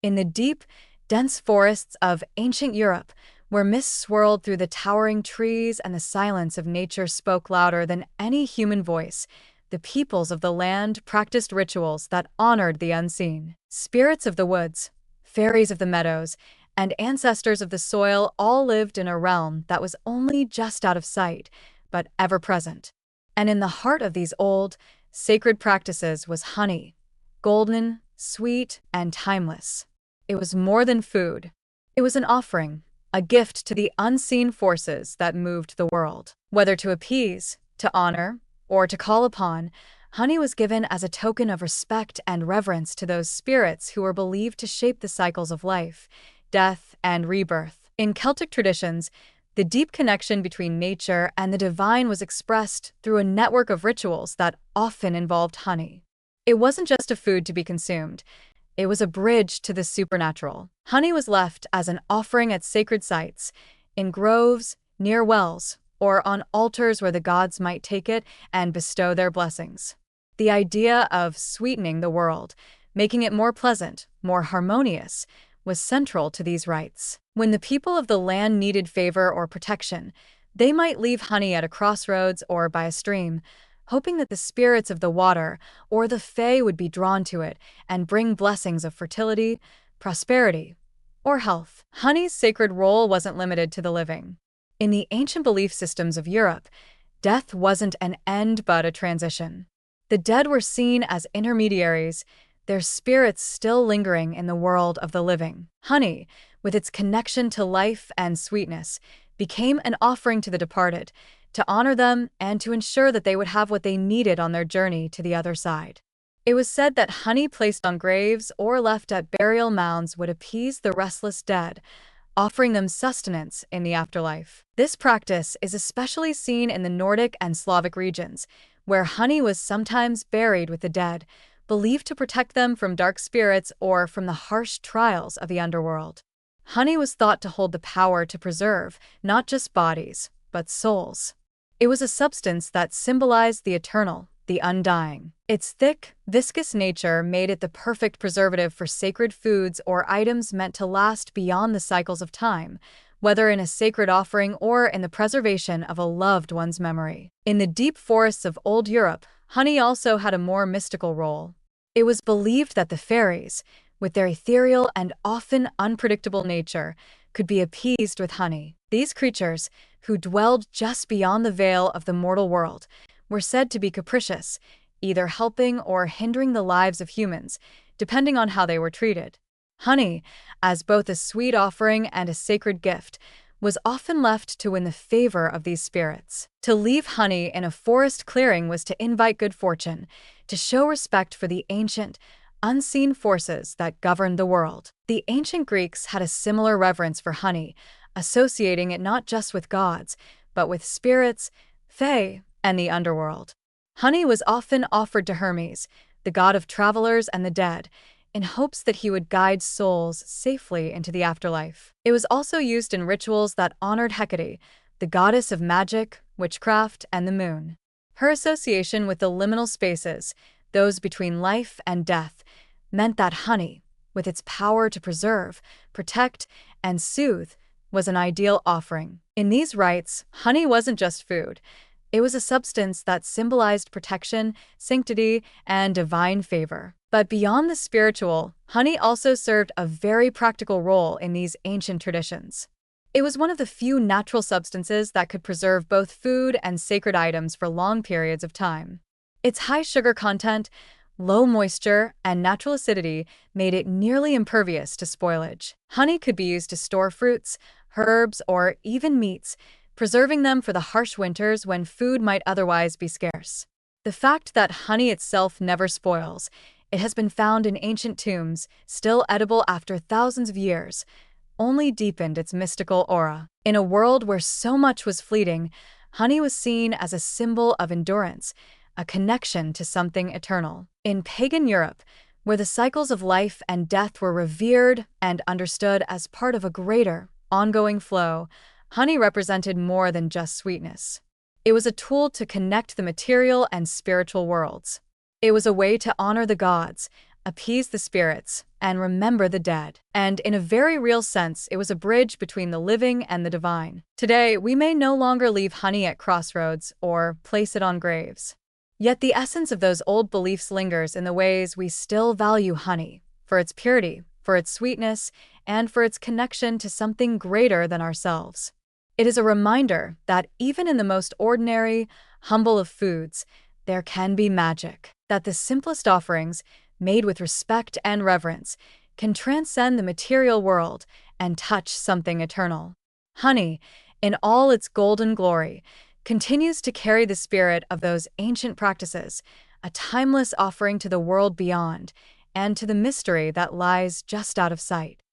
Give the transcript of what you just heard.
In the deep, dense forests of ancient Europe, where mist swirled through the towering trees and the silence of nature spoke louder than any human voice, the peoples of the land practiced rituals that honored the unseen. Spirits of the woods, fairies of the meadows, and ancestors of the soil all lived in a realm that was only just out of sight, but ever present. And in the heart of these old, sacred practices was honey, golden, sweet, and timeless. It was more than food. It was an offering, a gift to the unseen forces that moved the world. Whether to appease, to honor, or to call upon, honey was given as a token of respect and reverence to those spirits who were believed to shape the cycles of life, death, and rebirth. In Celtic traditions, the deep connection between nature and the divine was expressed through a network of rituals that often involved honey. It wasn't just a food to be consumed. It was a bridge to the supernatural. Honey was left as an offering at sacred sites, in groves, near wells, or on altars where the gods might take it and bestow their blessings. The idea of sweetening the world, making it more pleasant, more harmonious, was central to these rites. When the people of the land needed favor or protection, they might leave honey at a crossroads or by a stream, hoping that the spirits of the water or the fae would be drawn to it and bring blessings of fertility, prosperity, or health. Honey's sacred role wasn't limited to the living. In the ancient belief systems of Europe, death wasn't an end but a transition. The dead were seen as intermediaries, their spirits still lingering in the world of the living. Honey, with its connection to life and sweetness, became an offering to the departed, to honor them and to ensure that they would have what they needed on their journey to the other side. It was said that honey placed on graves or left at burial mounds would appease the restless dead, offering them sustenance in the afterlife. This practice is especially seen in the Nordic and Slavic regions, where honey was sometimes buried with the dead, believed to protect them from dark spirits or from the harsh trials of the underworld. Honey was thought to hold the power to preserve not just bodies, but souls. It was a substance that symbolized the eternal, the undying. Its thick, viscous nature made it the perfect preservative for sacred foods or items meant to last beyond the cycles of time, whether in a sacred offering or in the preservation of a loved one's memory. In the deep forests of old Europe, honey also had a more mystical role. It was believed that the fairies, with their ethereal and often unpredictable nature, could be appeased with honey. These creatures, who dwelled just beyond the veil of the mortal world, were said to be capricious, either helping or hindering the lives of humans, depending on how they were treated. Honey, as both a sweet offering and a sacred gift, was often left to win the favor of these spirits. To leave honey in a forest clearing was to invite good fortune, to show respect for the ancient, unseen forces that governed the world. The ancient Greeks had a similar reverence for honey, associating it not just with gods, but with spirits, fae, and the underworld. Honey was often offered to Hermes, the god of travelers and the dead, in hopes that he would guide souls safely into the afterlife. It was also used in rituals that honored Hecate, the goddess of magic, witchcraft, and the moon. Her association with the liminal spaces, those between life and death, meant that honey, with its power to preserve, protect, and soothe, was an ideal offering. In these rites, honey wasn't just food. It was a substance that symbolized protection, sanctity, and divine favor. But beyond the spiritual, honey also served a very practical role in these ancient traditions. It was one of the few natural substances that could preserve both food and sacred items for long periods of time. Its high sugar content, low moisture, and natural acidity made it nearly impervious to spoilage. Honey could be used to store fruits, herbs, or even meats, preserving them for the harsh winters when food might otherwise be scarce. The fact that honey itself never spoils, it has been found in ancient tombs, still edible after thousands of years, only deepened its mystical aura. In a world where so much was fleeting, honey was seen as a symbol of endurance, a connection to something eternal. In pagan Europe, where the cycles of life and death were revered and understood as part of a greater, ongoing flow, honey represented more than just sweetness. It was a tool to connect the material and spiritual worlds. It was a way to honor the gods, appease the spirits, and remember the dead. And in a very real sense, it was a bridge between the living and the divine. Today, we may no longer leave honey at crossroads or place it on graves. Yet the essence of those old beliefs lingers in the ways we still value honey, for its purity, for its sweetness, and for its connection to something greater than ourselves. It is a reminder that even in the most ordinary, humble of foods, there can be magic, that the simplest offerings, made with respect and reverence, can transcend the material world and touch something eternal. Honey, in all its golden glory, continues to carry the spirit of those ancient practices, a timeless offering to the world beyond and to the mystery that lies just out of sight.